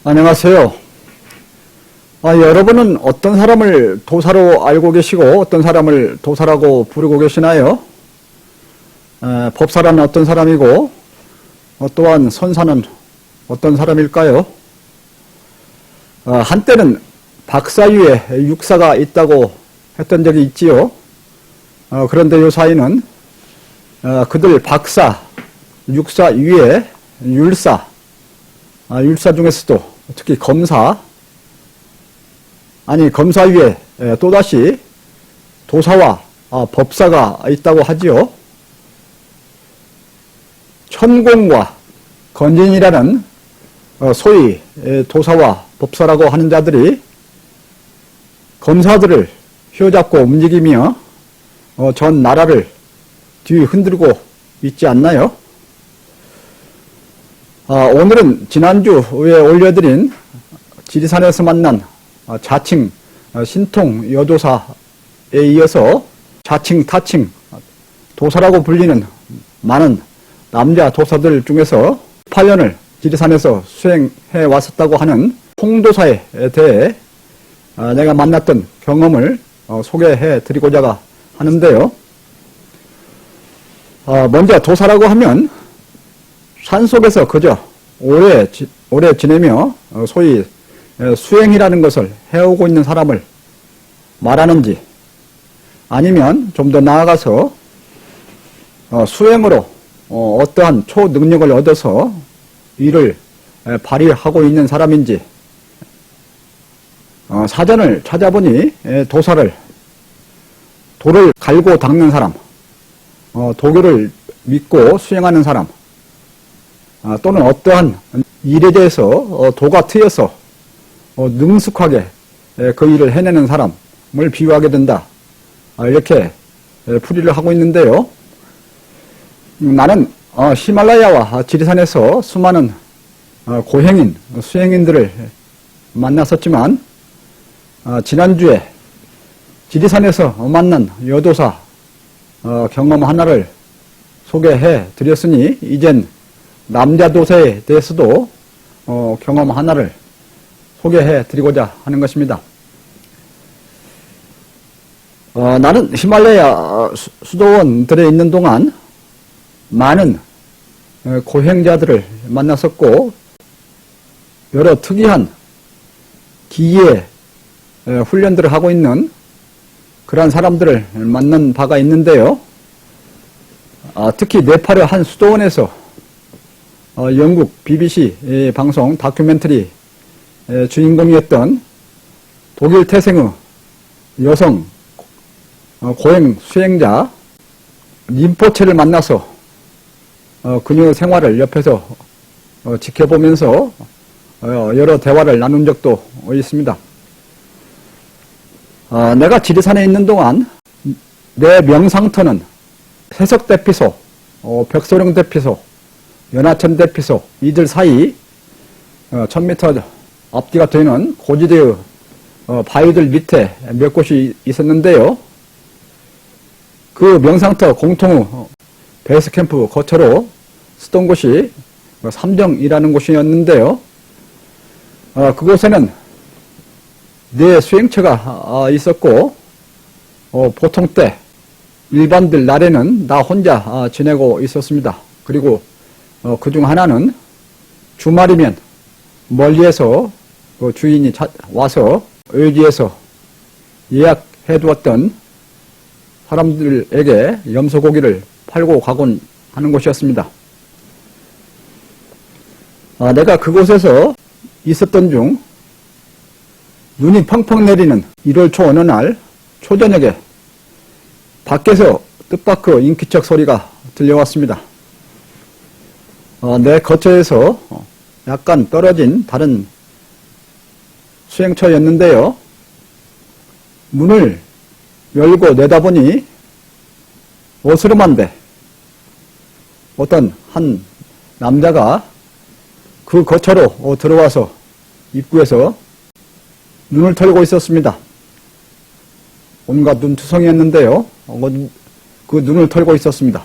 안녕하세요. 여러분은 어떤 사람을 도사로 알고 계시고 어떤 사람을 도사라고 부르고 계시나요? 법사라는 어떤 사람이고 또한 선사는 어떤 사람일까요? 한때는 박사위에 육사가 있다고 했던 적이 있지요. 그런데 요 사이는 그들 박사, 육사 위에 율사, 율사 중에서도 특히 검사 위에 또다시 도사와 법사가 있다고 하지요. 천공과 건진이라는 소위 도사와 법사라고 하는 자들이 검사들을 휘어잡고 움직이며 전 나라를 뒤흔들고 있지 않나요? 오늘은 지난주에 올려드린 지리산에서 만난 자칭 신통 여도사에 이어서 자칭 타칭 도사라고 불리는 많은 남자 도사들 중에서 8년을 지리산에서 수행해 왔었다고 하는 홍도사에 대해 내가 만났던 경험을 소개해 드리고자 하는데요. 먼저 도사라고 하면 산속에서 그저 오래 지내며 소위 수행이라는 것을 해오고 있는 사람을 말하는지, 아니면 좀 더 나아가서 수행으로 어떠한 초능력을 얻어서 이를 발휘하고 있는 사람인지, 사전을 찾아보니 도를 갈고 닦는 사람, 도교를 믿고 수행하는 사람, 또는 어떠한 일에 대해서 도가 트여서 능숙하게 그 일을 해내는 사람을 비유하게 된다, 이렇게 풀이를 하고 있는데요. 나는 히말라야와 지리산에서 수많은 고행인, 수행인들을 만났었지만 지난주에 지리산에서 만난 여도사 경험 하나를 소개해 드렸으니 이젠 남자도사에 대해서도 경험 하나를 소개해 드리고자 하는 것입니다. 나는 히말라야 수도원들에 있는 동안 많은 고행자들을 만났었고 여러 특이한 기의 훈련들을 하고 있는 그러한 사람들을 만난 바가 있는데요. 특히 네팔의 한 수도원에서 영국 BBC 방송 다큐멘터리 주인공이었던 독일 태생의 여성 고행 수행자 림포체를 만나서 그녀의 생활을 옆에서 지켜보면서 여러 대화를 나눈 적도 있습니다. 내가 지리산에 있는 동안 내 명상터는 해석대피소, 벽소령 대피소, 연하천 대피소 이들 사이 1000m 앞뒤가 되는 고지대의 바위들 밑에 몇 곳이 있었는데요. 그 명상터 공통의 베이스캠프 거처로 쓰던 곳이 삼정이라는 곳이었는데요. 그곳에는 네 수행처가 있었고 보통 때 일반들 날에는 나 혼자 지내고 있었습니다. 그리고 그중 하나는 주말이면 멀리에서 그 주인이 와서 의지에서 예약해 두었던 사람들에게 염소고기를 팔고 가곤 하는 곳이었습니다. 내가 그곳에서 있었던 중 눈이 펑펑 내리는 1월 초 어느 날 초저녁에 밖에서 뜻밖의 인기척 소리가 들려왔습니다. 내 거처에서 약간 떨어진 다른 수행처였는데요. 문을 열고 내다보니 어스름한데 어떤 한 남자가 그 거처로 들어와서 입구에서 눈을 털고 있었습니다. 온갖 눈투성이었는데요. 그 눈을 털고 있었습니다.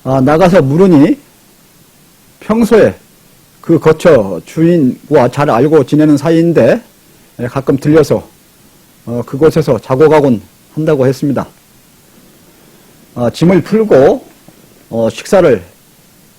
나가서 물으니 평소에 그 거처 주인과 잘 알고 지내는 사이인데 가끔 들려서 그곳에서 자고 가곤 한다고 했습니다. 짐을 풀고 식사를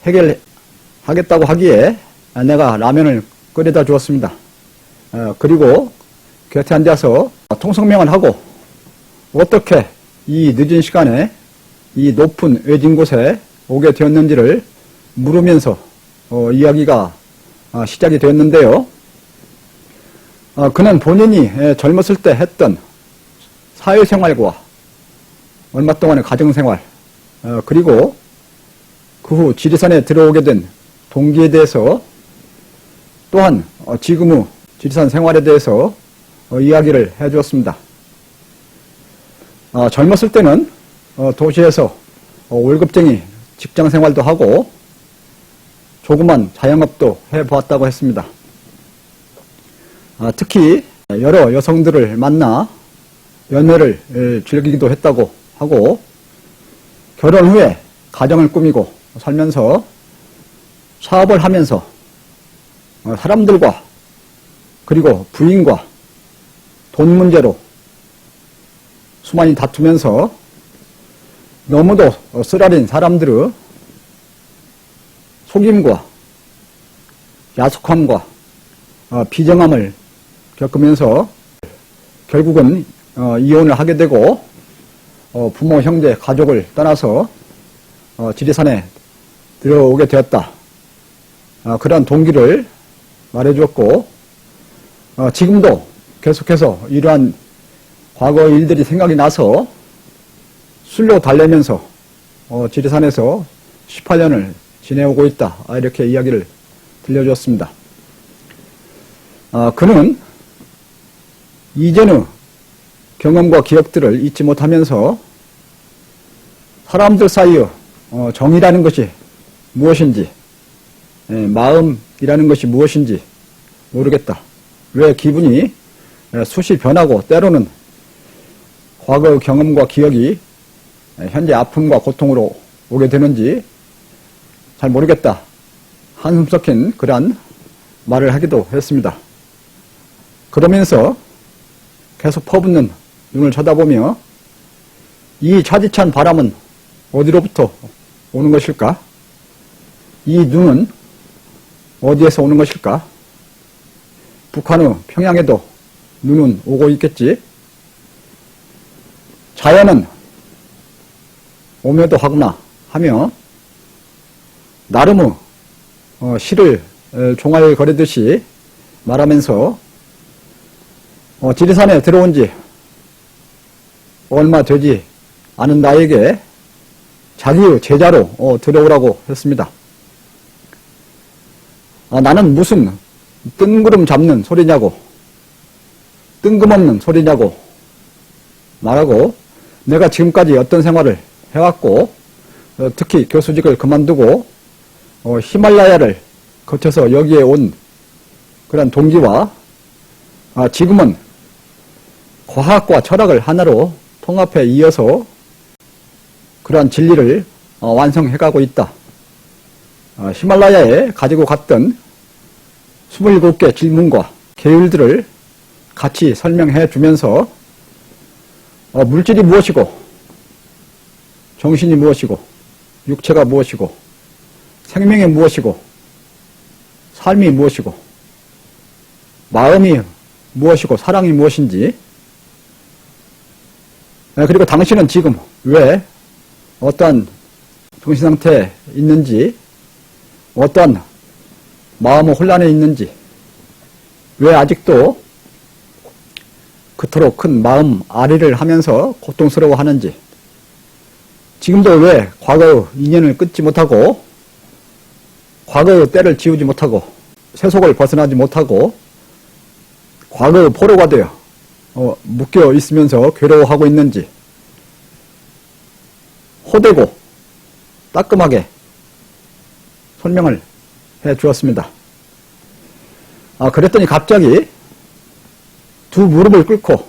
해결하겠다고 하기에 내가 라면을 끓여다 주었습니다. 그리고 곁에 앉아서 통성명을 하고 어떻게 이 늦은 시간에 이 높은 외진 곳에 오게 되었는지를 물으면서 이야기가 시작이 되었는데요. 그는 본인이 젊었을 때 했던 사회생활과 얼마 동안의 가정생활, 그리고 그 후 지리산에 들어오게 된 동기에 대해서 또한 지금 후 지리산 생활에 대해서 이야기를 해주었습니다. 젊었을 때는 도시에서 월급쟁이 직장생활도 하고 조그만 자영업도 해보았다고 했습니다. 특히 여러 여성들을 만나 연애를 즐기기도 했다고 하고 결혼 후에 가정을 꾸미고 살면서 사업을 하면서 사람들과 그리고 부인과 돈 문제로 수많이 다투면서 너무도 쓰라린 사람들의 속임과 야속함과 비정함을 겪으면서 결국은 이혼을 하게 되고 부모, 형제, 가족을 떠나서 지리산에 들어오게 되었다. 그런 동기를 말해주었고 지금도 계속해서 이러한 과거 일들이 생각이 나서 술로 달래면서 지리산에서 18년을 지내오고 있다. 이렇게 이야기를 들려주었습니다. 그는 이전의 경험과 기억들을 잊지 못하면서 사람들 사이의 정이라는 것이 무엇인지, 마음이라는 것이 무엇인지 모르겠다. 왜 기분이 수시 변하고 때로는 과거의 경험과 기억이 현재 아픔과 고통으로 오게 되는지 잘 모르겠다. 한숨 섞인 그러한 말을 하기도 했습니다. 그러면서 계속 퍼붓는 눈을 쳐다보며 이 차디찬 바람은 어디로부터 오는 것일까? 이 눈은 어디에서 오는 것일까? 북한의 평양에도 눈은 오고 있겠지. 자연은 오며도 하구나 하며 나름의 시를 종알 거리듯이 말하면서 지리산에 들어온 지 얼마 되지 않은 나에게 자기의 제자로 들어오라고 했습니다. 나는 무슨 뜬구름 잡는 소리냐고, 뜬금없는 소리냐고 말하고 내가 지금까지 어떤 생활을 해왔고 특히 교수직을 그만두고 히말라야를 거쳐서 여기에 온 그런 동기와 지금은 과학과 철학을 하나로 통합해 이어서 그러한 진리를 완성해가고 있다. 히말라야에 가지고 갔던 27개 질문과 계율들을 같이 설명해 주면서 물질이 무엇이고 정신이 무엇이고 육체가 무엇이고 생명이 무엇이고 삶이 무엇이고 마음이 무엇이고 사랑이 무엇인지 그리고 당신은 지금 왜 어떠한 정신상태에 있는지 어떠한 마음의 혼란에 있는지 왜 아직도 그토록 큰 마음 아리를 하면서 고통스러워하는지 지금도 왜 과거의 인연을 끊지 못하고 과거의 때를 지우지 못하고 세속을 벗어나지 못하고 과거의 포로가 되어 묶여 있으면서 괴로워하고 있는지 호되고 따끔하게 설명을 해 주었습니다. 그랬더니 갑자기 두 무릎을 꿇고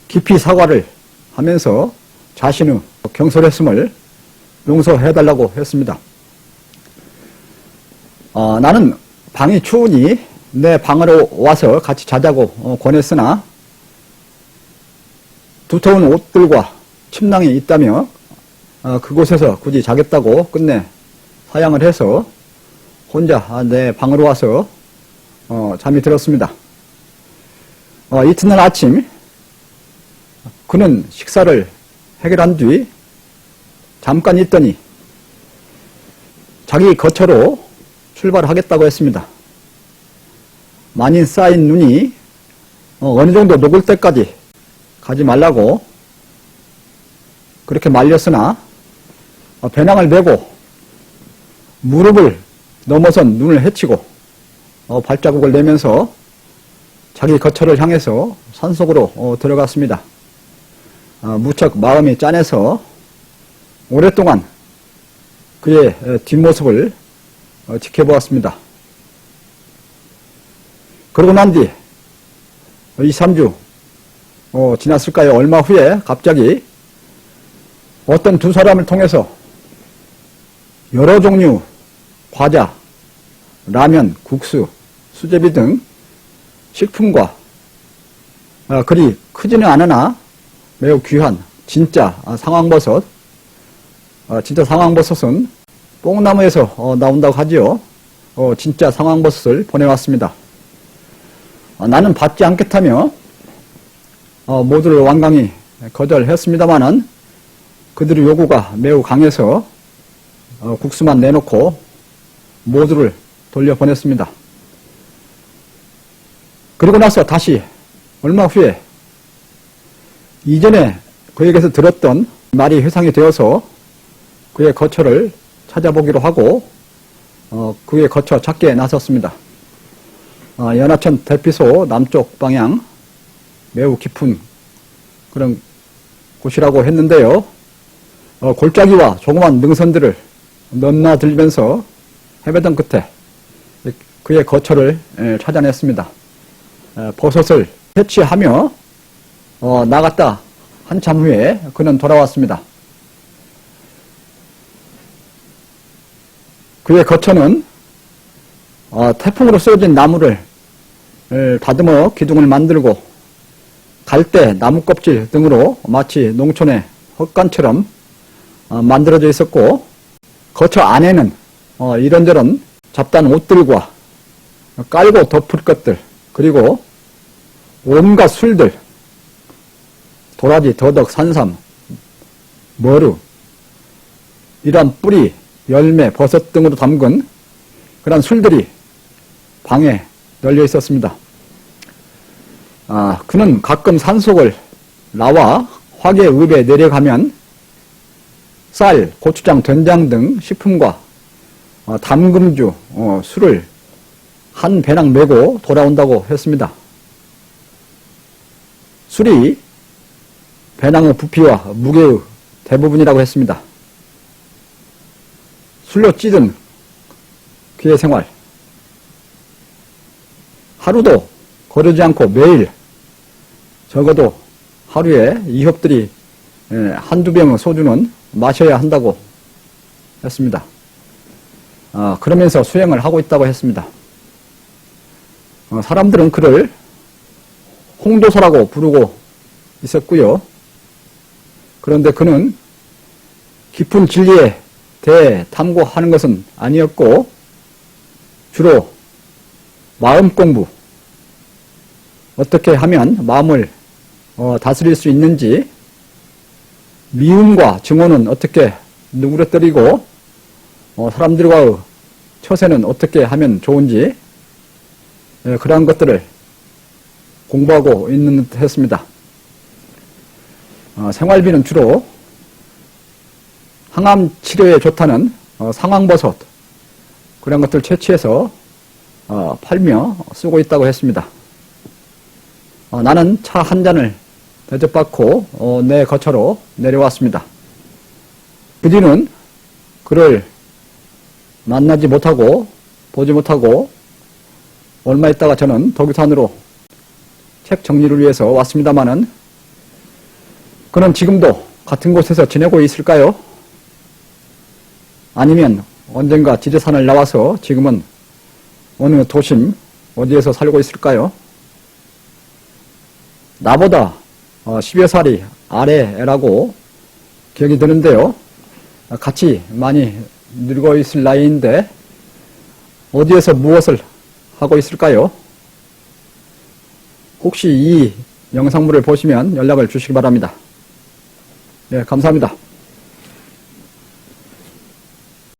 깊이 사과를 하면서 자신의 경솔했음을 용서해달라고 했습니다. 나는 방이 추우니 내 방으로 와서 같이 자자고 권했으나 두터운 옷들과 침낭이 있다며 그곳에서 굳이 자겠다고 끝내 사양을 해서 혼자 내 방으로 와서 잠이 들었습니다. 이튿날 아침 그는 식사를 해결한 뒤 잠깐 있더니 자기 거처로 출발하겠다고 했습니다. 많이 쌓인 눈이 어느 정도 녹을 때까지 가지 말라고 그렇게 말렸으나 배낭을 메고 무릎을 넘어선 눈을 헤치고 발자국을 내면서 자기 거처를 향해서 산속으로 들어갔습니다. 무척 마음이 짠해서 오랫동안 그의 뒷모습을 지켜보았습니다. 그러고 난 뒤 2, 3주 지났을까요? 얼마 후에 갑자기 어떤 두 사람을 통해서 여러 종류 과자, 라면, 국수, 수제비 등 식품과 그리 크지는 않으나 매우 귀한 진짜 상황버섯, 진짜 상황버섯은 뽕나무에서 나온다고 하지요. 진짜 상황버섯을 보내왔습니다. 나는 받지 않겠다며 모두를 완강히 거절했습니다마는 그들의 요구가 매우 강해서 국수만 내놓고 모두를 돌려보냈습니다. 그리고 나서 다시 얼마 후에 이전에 그에게서 들었던 말이 회상이 되어서 그의 거처를 찾아보기로 하고 그의 거처 찾기에 나섰습니다. 연하천 대피소 남쪽 방향 매우 깊은 그런 곳이라고 했는데요. 골짜기와 조그만 능선들을 넘나들면서 헤매던 끝에 그의 거처를 찾아냈습니다. 버섯을 채취하며 나갔다 한참 후에 그는 돌아왔습니다. 그의 거처는 태풍으로 쓰러진 나무를 다듬어 기둥을 만들고 갈대, 나무껍질 등으로 마치 농촌의 헛간처럼 만들어져 있었고 거처 안에는 이런저런 잡다한 옷들과 깔고 덮을 것들 그리고 온갖 술들 도라지, 더덕, 산삼, 머루 이러한 뿌리, 열매, 버섯 등으로 담근 그런 술들이 방에 널려 있었습니다. 그는 가끔 산속을 나와 화계읍에 내려가면 쌀, 고추장, 된장 등 식품과 담금주, 술을 한 배낭 메고 돌아온다고 했습니다. 술이 배낭의 부피와 무게의 대부분이라고 했습니다. 술로 찌든 그의 생활. 하루도 거르지 않고 매일 적어도 하루에 이협들이 한두 병의 소주는 마셔야 한다고 했습니다. 그러면서 수행을 하고 있다고 했습니다. 사람들은 그를 홍도사라고 부르고 있었고요. 그런데 그는 깊은 진리에 대해 탐구하는 것은 아니었고 주로 마음 공부, 어떻게 하면 마음을 다스릴 수 있는지, 미움과 증오는 어떻게 누그러뜨리고 사람들과의 처세는 어떻게 하면 좋은지 그러한 것들을 공부하고 있는 듯 했습니다. 생활비는 주로 항암 치료에 좋다는 상황버섯 그런 것들 채취해서 팔며 쓰고 있다고 했습니다. 나는 차 한 잔을 대접받고 내 거처로 내려왔습니다. 그 뒤는 그를 만나지 못하고 보지 못하고 얼마 있다가 저는 덕유산으로 책 정리를 위해서 왔습니다마는 그는 지금도 같은 곳에서 지내고 있을까요? 아니면 언젠가 지리산을 나와서 지금은 어느 도심 어디에서 살고 있을까요? 나보다 10여 살이 아래라고 기억이 드는데요. 같이 많이 늙어 있을 나이인데 어디에서 무엇을 하고 있을까요? 혹시 이 영상물을 보시면 연락을 주시기 바랍니다. 네, 감사합니다.